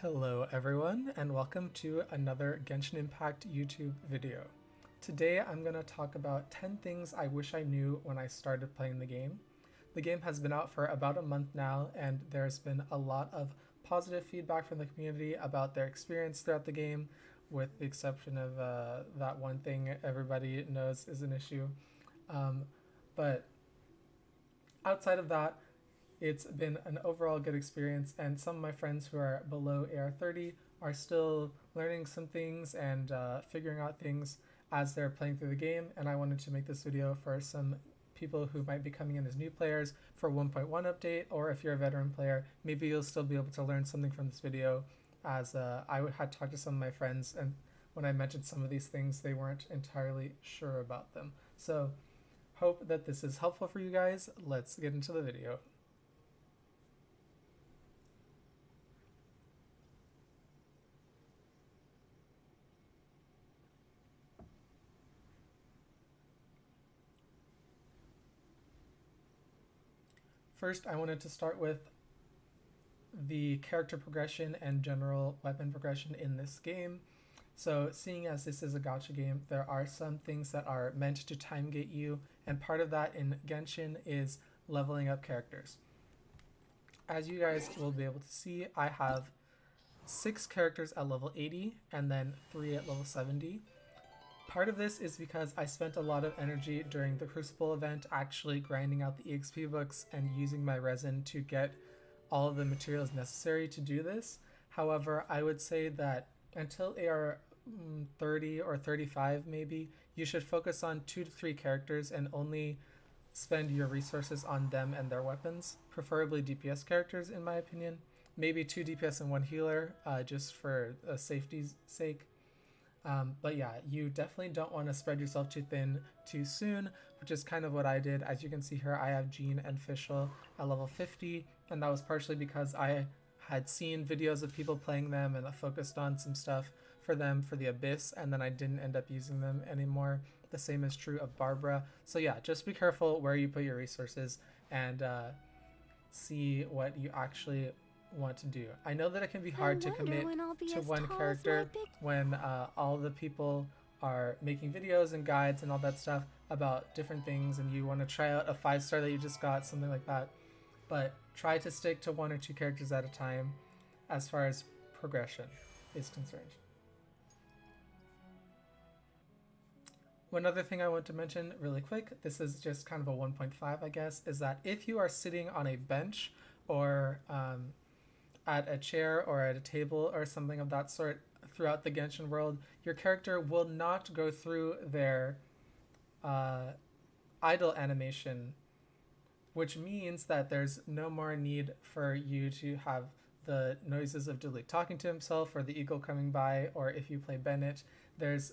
Hello everyone, and welcome to another Genshin Impact YouTube video. Today I'm going to talk about 10 things I wish I knew when I started playing the game. The game has been out for about a month now, and there's been a lot of positive feedback from the community about their experience throughout the game, with the exception of that one thing everybody knows is an issue. But outside of that, it's been an overall good experience, and some of my friends who are below AR30 are still learning some things and figuring out things as they're playing through the game. And I wanted to make this video for some people who might be coming in as new players for 1.1 update, or if you're a veteran player, maybe you'll still be able to learn something from this video, as I had talked to some of my friends, and when I mentioned some of these things, they weren't entirely sure about them. So hope that this is helpful for you guys. Let's get into the video. First, I wanted to start with the character progression and general weapon progression in this game. So seeing as this is a gacha game, there are some things that are meant to time gate you, and part of that in Genshin is leveling up characters. As you guys will be able to see, I have 6 characters at level 80 and then 3 at level 70. Part of this is because I spent a lot of energy during the Crucible event actually grinding out the EXP books and using my resin to get all of the materials necessary to do this. However, I would say that until AR 30 or 35 maybe, you should focus on 2 to 3 characters and only spend your resources on them and their weapons, preferably DPS characters in my opinion. Maybe 2 DPS and 1 healer, just for safety's sake. But yeah, you definitely don't want to spread yourself too thin too soon, which is kind of what I did. As you can see here, I have Jean and Fischl at level 50, and that was partially because I had seen videos of people playing them and I focused on some stuff for them for the Abyss, and then I didn't end up using them anymore. The same is true of Barbara. So yeah, just be careful where you put your resources and see what you actually want to do. I know that it can be hard to commit to one character when all the people are making videos and guides and all that stuff about different things, and you want to try out a 5-star that you just got, something like that. But try to stick to 1 or 2 characters at a time as far as progression is concerned. One other thing I want to mention really quick, this is just kind of a 1.5 I guess, is that if you are sitting on a bench or at a chair or at a table or something of that sort throughout the Genshin world, your character will not go through their idle animation, which means that there's no more need for you to have the noises of Dulik talking to himself or the eagle coming by, or if you play Bennett, there's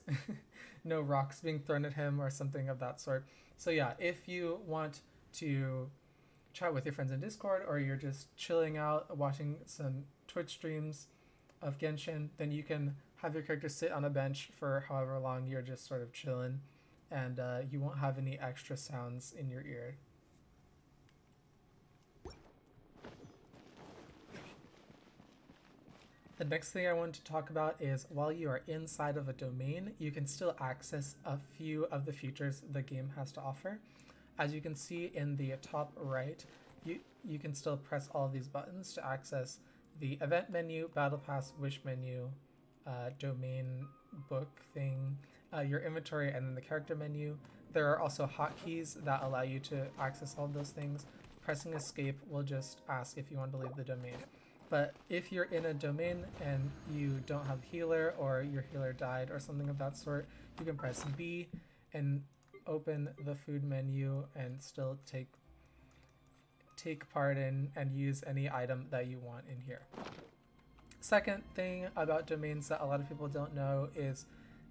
no rocks being thrown at him or something of that sort. So yeah, if you want to chat with your friends in Discord, or you're just chilling out watching some Twitch streams of Genshin, then you can have your character sit on a bench for however long you're just sort of chilling, and you won't have any extra sounds in your ear. The next thing I want to talk about is while you are inside of a domain, you can still access a few of the features the game has to offer. As you can see in the top right, you can still press all of these buttons to access the event menu, battle pass, wish menu, domain book thing, your inventory, and then the character menu. There are also hotkeys that allow you to access all of those things. Pressing escape will just ask if you want to leave the domain. But if you're in a domain and you don't have healer, or your healer died or something of that sort, you can press B and open the food menu and still take part in and use any item that you want in here. Second thing about domains that a lot of people don't know is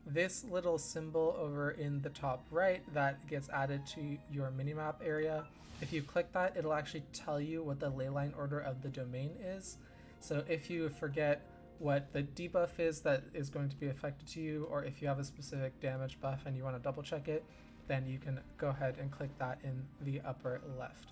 this little symbol over in the top right that gets added to your minimap area. If you click that, it'll actually tell you what the leyline order of the domain is. So if you forget what the debuff is that is going to be affected to you, or if you have a specific damage buff and you want to double check it, then you can go ahead and click that in the upper left.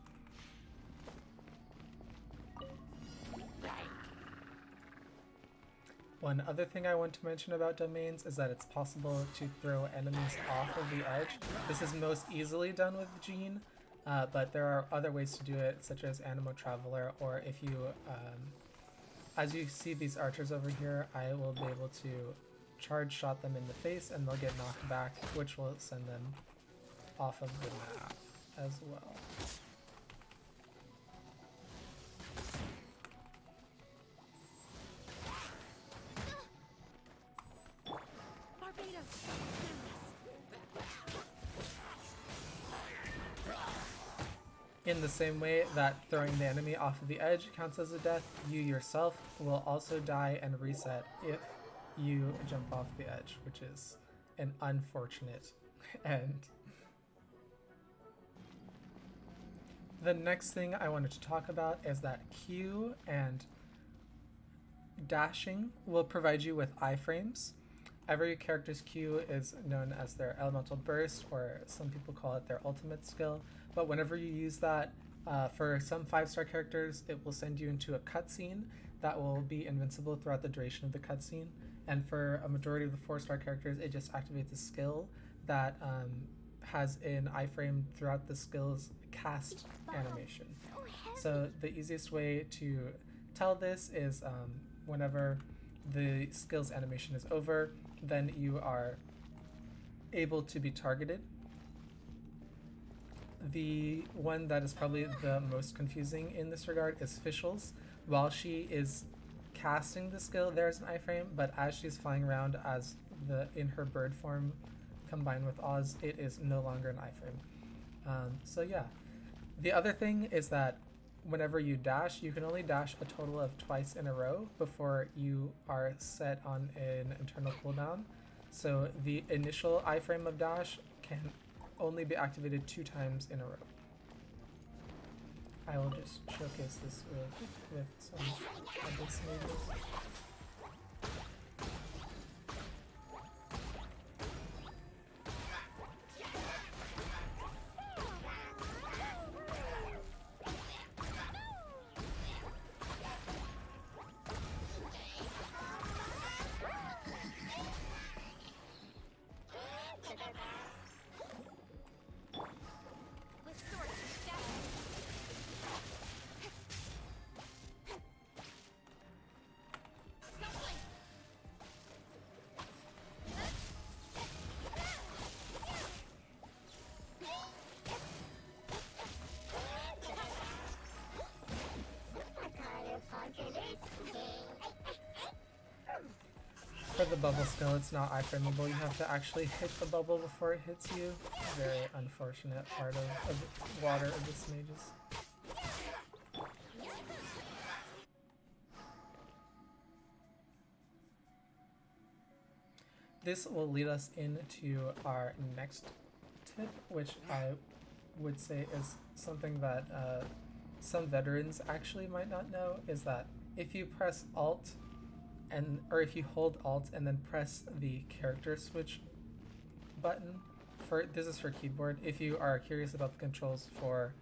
One other thing I want to mention about domains is that it's possible to throw enemies off of the edge. This is most easily done with Gene, but there are other ways to do it, such as Animo Traveler, or if you, as you see these archers over here, I will be able to charge shot them in the face and they'll get knocked back, which will send them off of the map as well. In the same way that throwing the enemy off of the edge counts as a death, you yourself will also die and reset if you jump off the edge, which is an unfortunate end. The next thing I wanted to talk about is that Q and dashing will provide you with iframes. Every character's Q is known as their elemental burst, or some people call it their ultimate skill. But whenever you use that, for some 5-star characters, it will send you into a cutscene that will be invincible throughout the duration of the cutscene. And for a majority of the 4-star characters, it just activates a skill that has an iframe throughout the skill's cast animation. So the easiest way to tell this is whenever the skill's animation is over, then you are able to be targeted. The one that is probably the most confusing in this regard is Fischl's. While she is casting the skill, there's an iframe, but as she's flying around as in her bird form combined with Oz, it is no longer an iframe. So yeah. The other thing is that whenever you dash, you can only dash a total of twice in a row before you are set on an internal cooldown. So the initial iframe of dash can only be activated 2 times in a row. I will just showcase this with some abyss mages. For the bubble skill, it's not iframeable. You have to actually hit the bubble before it hits you. Very unfortunate part of water abyss mages. This will lead us into our next tip, which I would say is something that some veterans actually might not know, is that if you press Alt or if you hold Alt and then press the character switch button, this is for keyboard. If you are curious about the controls for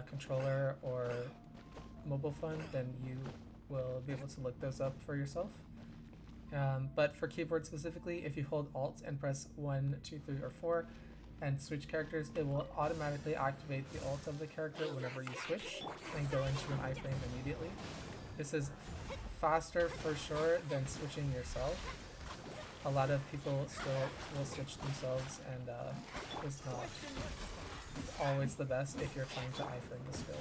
controller or mobile phone, then you will be able to look those up for yourself. But for keyboard specifically, if you hold Alt and press 1, 2, 3, or 4 and switch characters, it will automatically activate the ult of the character whenever you switch and go into an iframe immediately. This is faster for sure than switching yourself. A lot of people still will switch themselves, and it's not always the best if you're trying to iframe the skill.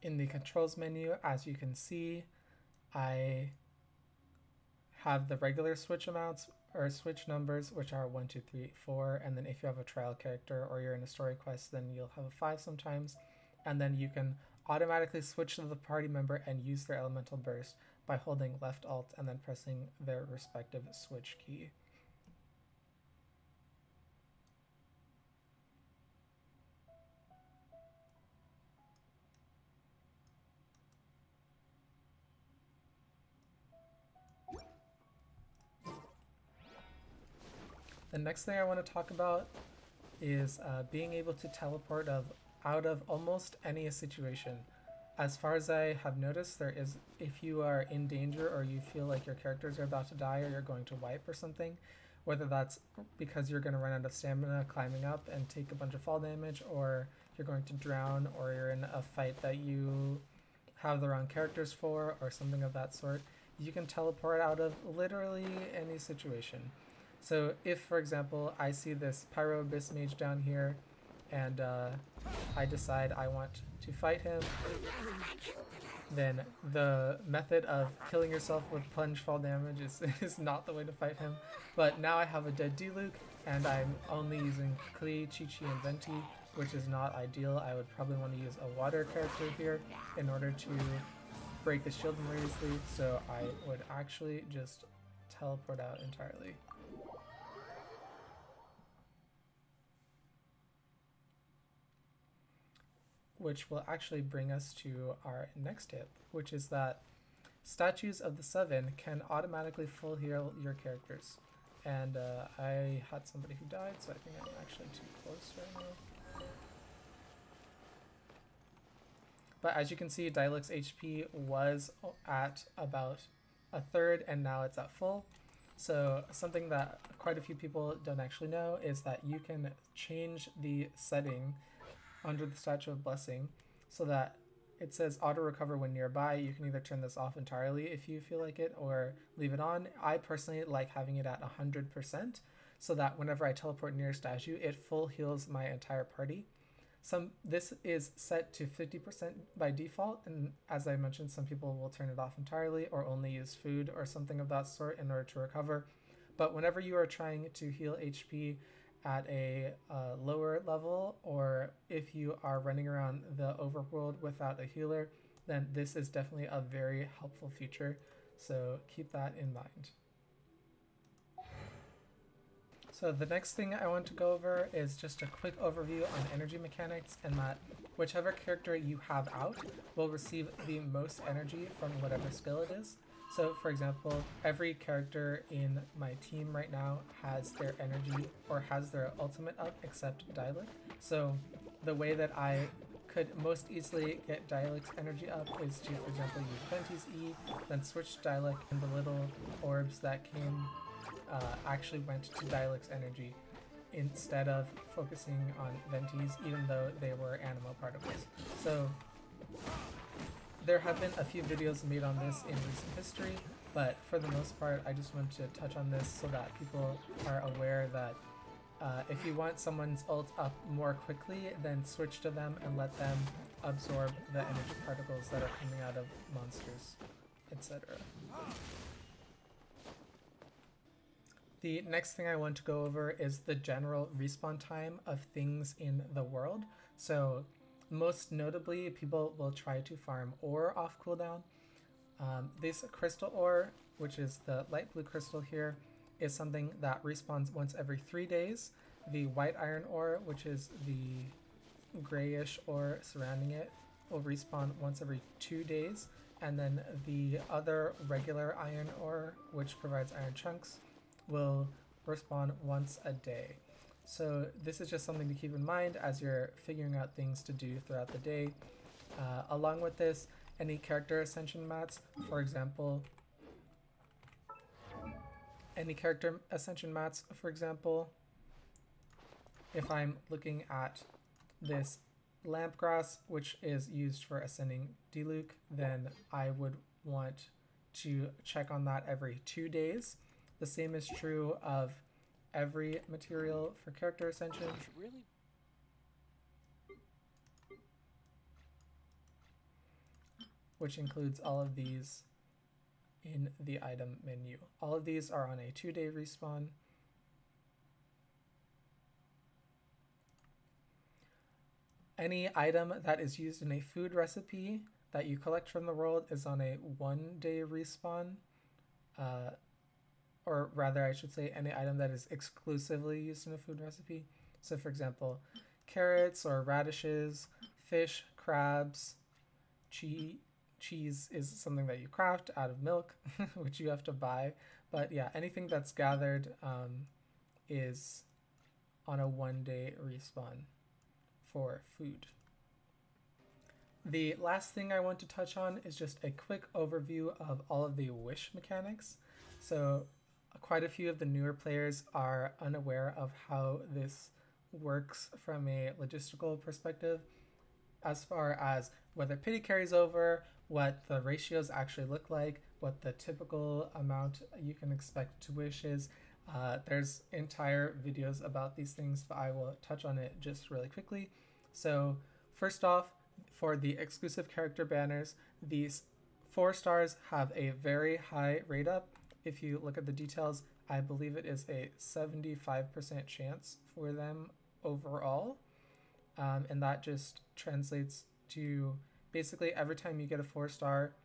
In the controls menu, as you can see, I have the regular switch amounts or switch numbers, which are 1, 2, 3, 4, and then if you have a trial character or you're in a story quest, then you'll have a 5 sometimes, and then you can automatically switch to the party member and use their elemental burst by holding left Alt and then pressing their respective switch key. The next thing I want to talk about is being able to teleport out of almost any situation. As far as I have noticed, there is, if you are in danger or you feel like your characters are about to die or you're going to wipe or something, whether that's because you're going to run out of stamina climbing up and take a bunch of fall damage, or you're going to drown, or you're in a fight that you have the wrong characters for, or something of that sort, you can teleport out of literally any situation. So if, for example, I see this Pyro Abyss Mage down here, and I decide I want to fight him, then the method of killing yourself with plunge fall damage is not the way to fight him. But now I have a dead Diluc, and I'm only using Klee, Chi-Chi, and Venti, which is not ideal. I would probably want to use a water character here in order to break the shield more easily, so I would actually just teleport out entirely. Which will actually bring us to our next tip, which is that statues of the Seven can automatically full heal your characters. And I had somebody who died, so I think I'm actually too close right now. But as you can see, Dialec's HP was at about a third, and now it's at full. So something that quite a few people don't actually know is that you can change the setting under the Statue of Blessing so that it says auto recover when nearby. You can either turn this off entirely if you feel like it, or leave it on. I personally like having it at 100% so that whenever I teleport near a statue, it full heals my entire party. This is set to 50% by default, and as I mentioned, some people will turn it off entirely or only use food or something of that sort in order to recover. But whenever you are trying to heal HP at a lower level, or if you are running around the overworld without a healer, then this is definitely a very helpful feature, so keep that in mind. So the next thing I want to go over is just a quick overview on energy mechanics, and that whichever character you have out will receive the most energy from whatever skill it is. So for example, every character in my team right now has their energy or has their ultimate up except Dialect. So the way that I could most easily get Dialect's energy up is to, for example, use Venti's E, then switch Dialect, and the little orbs that came actually went to Dialect's energy instead of focusing on Venti's, even though they were animal particles. So there have been a few videos made on this in recent history, but for the most part, I just want to touch on this so that people are aware that if you want someone's ult up more quickly, then switch to them and let them absorb the energy particles that are coming out of monsters, etc. The next thing I want to go over is the general respawn time of things in the world. So most notably, people will try to farm ore off cooldown. This crystal ore, which is the light blue crystal here, is something that respawns once every 3 days. The white iron ore, which is the grayish ore surrounding it, will respawn once every 2 days. And then the other regular iron ore, which provides iron chunks, will respawn once a day. So this is just something to keep in mind as you're figuring out things to do throughout the day. Along with this, any character ascension mats, for example, if I'm looking at this lamp grass, which is used for ascending Diluc, then I would want to check on that every 2 days. The same is true of every material for character ascension. Really? Which includes all of these in the item menu. All of these are on a 2-day respawn. Any item that is used in a food recipe that you collect from the world is on a 1-day respawn. Or rather, I should say any item that is exclusively used in a food recipe. So for example, carrots or radishes, fish, crabs, cheese is something that you craft out of milk, which you have to buy. But yeah, anything that's gathered is on a 1-day respawn for food. The last thing I want to touch on is just a quick overview of all of the wish mechanics. So quite a few of the newer players are unaware of how this works from a logistical perspective, as far as whether pity carries over, what the ratios actually look like, what the typical amount you can expect to wish is. There's entire videos about these things, but I will touch on it just really quickly. So first off, for the exclusive character banners, these 4 stars have a very high rate up. If you look at the details, I believe it is a 75% chance for them overall. And that just translates to basically every time you get a 4-star,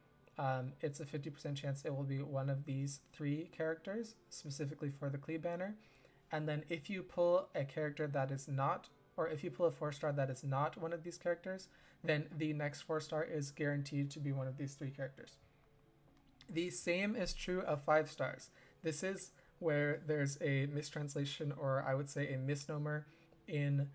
it's a 50% chance it will be one of these 3 characters, specifically for the Clee banner. And then if you pull a character that is not, or if you pull a 4-star that is not one of these characters, then the next 4-star is guaranteed to be one of these 3 characters. The same is true of 5 stars. This is where there's a mistranslation, or I would say a misnomer in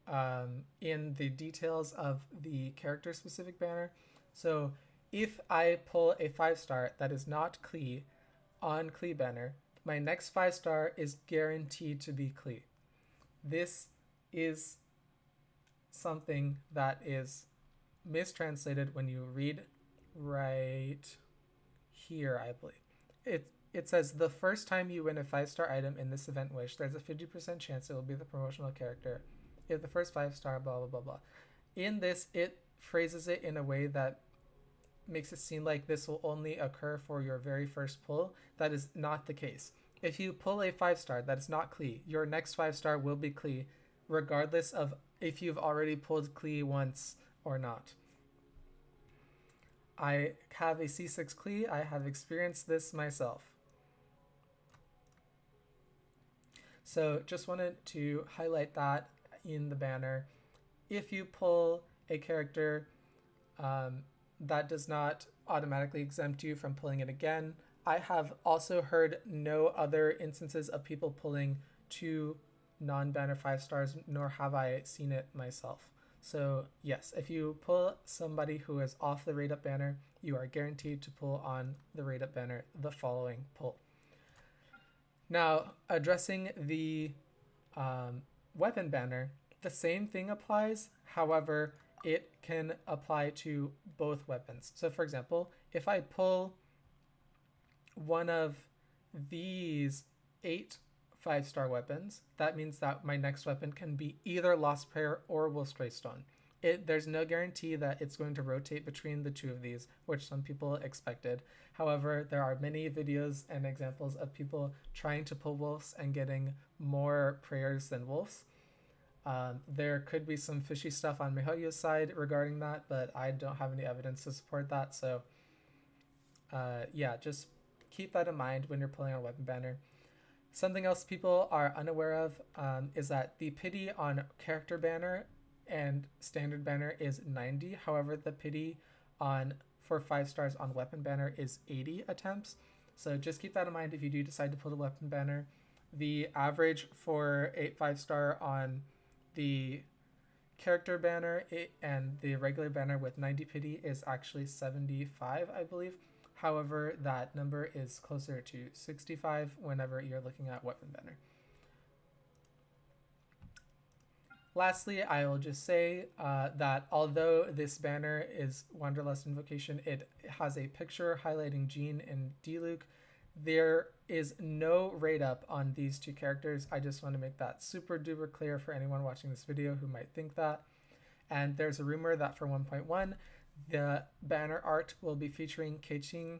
the details of the character specific banner. So if I pull a 5-star that is not Clee on Clee banner, my next 5-star is guaranteed to be Clee. This is something that is mistranslated when you read right here, I believe. It says the first time you win a 5-star item in this event wish, there's a 50% chance it will be the promotional character. If the first 5-star, blah, blah, blah, blah. In this, it phrases it in a way that makes it seem like this will only occur for your very first pull. That is not the case. If you pull a 5-star that is not Clee, your next 5-star will be Clee, regardless of if you've already pulled Clee once or not. I have a C6 Clee. I have experienced this myself. So just wanted to highlight that in the banner. If you pull a character, that does not automatically exempt you from pulling it again. I have also heard no other instances of people pulling 2 non-banner 5-stars, nor have I seen it myself. So yes, if you pull somebody who is off the rate up banner, you are guaranteed to pull on the rate up banner the following pull. Now, addressing the weapon banner, the same thing applies. However, it can apply to both weapons. So for example, if I pull one of these 8 5-star weapons, that means that my next weapon can be either Lost Prayer or Will Straystone. There's no guarantee that it's going to rotate between the 2 of these, which some people expected. However, there are many videos and examples of people trying to pull wolves and getting more prayers than wolves. There could be some fishy stuff on MiHoYo's side regarding that, but I don't have any evidence to support that. So yeah, just keep that in mind when you're pulling on a weapon banner. Something else people are unaware of is that the pity on character banner and standard banner is 90. However, the pity for 5-stars on weapon banner is 80 attempts. So just keep that in mind if you do decide to pull the weapon banner. The average for 5-star on the character banner and the regular banner with 90 pity is actually 75, I believe. However, that number is closer to 65 whenever you're looking at weapon banner. Lastly, I will just say that although this banner is Wanderlust Invocation, it has a picture highlighting Jean and Diluc. There is no rate up on these 2 characters. I just want to make that super duper clear for anyone watching this video who might think that. And there's a rumor that for 1.1, the banner art will be featuring Keqing,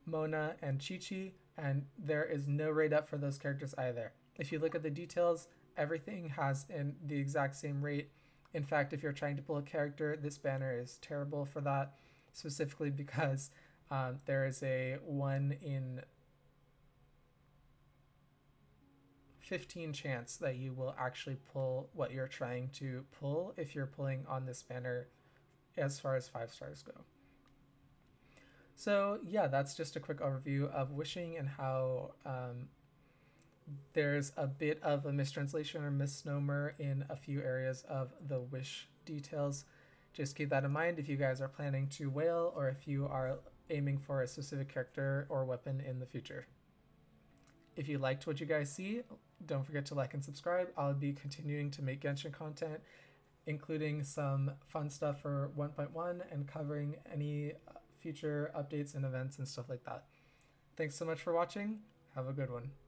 Mona, and Qiqi, and there is no rate up for those characters either. If you look at the details, everything has in the exact same rate. In fact, if you're trying to pull a character, this banner is terrible for that, specifically because there is a 1 in 15 chance that you will actually pull what you're trying to pull if you're pulling on this banner as far as 5-stars go. So yeah, that's just a quick overview of wishing and how there's a bit of a mistranslation or misnomer in a few areas of the wish details. Just keep that in mind if you guys are planning to whale or if you are aiming for a specific character or weapon in the future. If you liked what you guys see, don't forget to like and subscribe. I'll be continuing to make Genshin content, including some fun stuff for 1.1 and covering any future updates and events and stuff like that. Thanks so much for watching. Have a good one.